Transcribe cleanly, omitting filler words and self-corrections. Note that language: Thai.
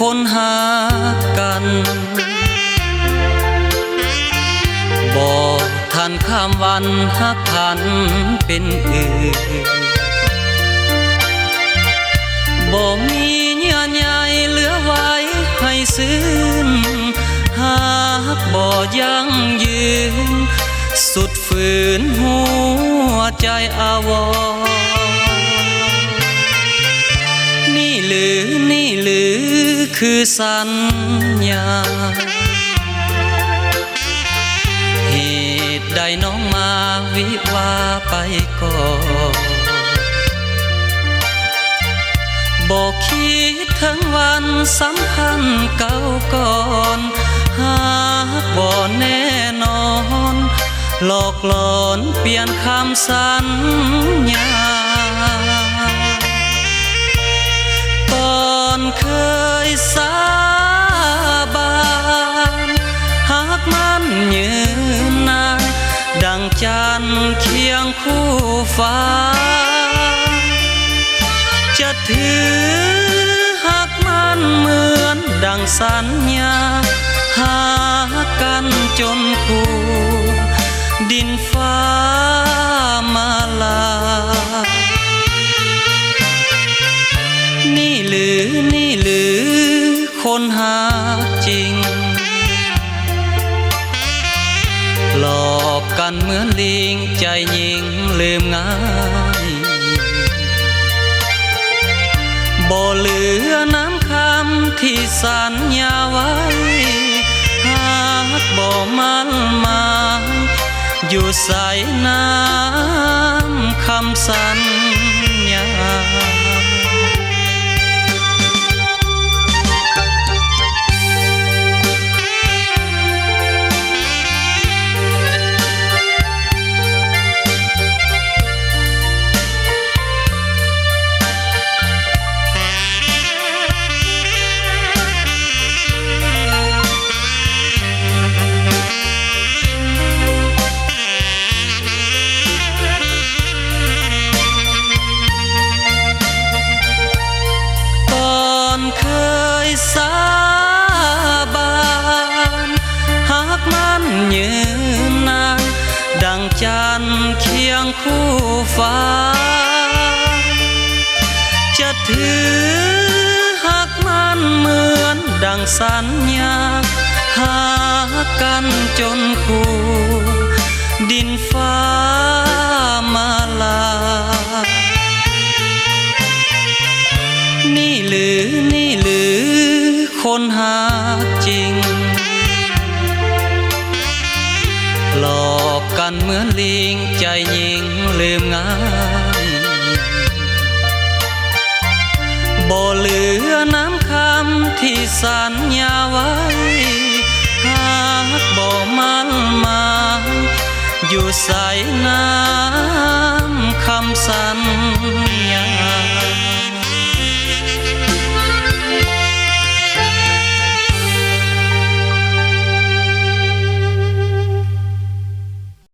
คนหากันบ่ทันข้ามวันหักพันเป็นอื่นบ่มีเยื่อใยเหลือไว้ให้ซึ้งหากบ่ยั่งยืนสุดฝืนหัวใจอาวรนี่หรือคือสัญญาเหตุใดน้องมาวิวาไปก่อนบอกคิดถึงวันสัมพันธ์เก่าก่อนหากบ่แน่นอนหลอกหลอนเปลี่ยนคำสัญญาก่อนเคยสาบานหากมันยืนนานดังจันทร์เคียงคู่ฟ้าจะถือหากมันเหมือนดังสัญญาหากันจนคู่ดินฟ้ามาลานี่หรือคนหาจริงหลอกกันเหมือนลิงใจยิงลืมง่ายบ่เหลือน้ำคำที่สัญญาไว้หากบ่มั่นหมายอยู่ใส่น้ำคำสัญญาเคยสาบานหากมันยืนนานดังจันทร์เคียงคู่ฟ้าจะถือหากมันเหมือนดังสัญญาหากันจนคู่ดินฟ้ามาลานี่หรือคนหาจริงหลอกกันเหมือนลิงใจยิงลืมง่ายบ่เหลือน้ำคำที่สัญญาไว้หากบ่มั่นหมายอยู่ใส่น้ำคำสัญญา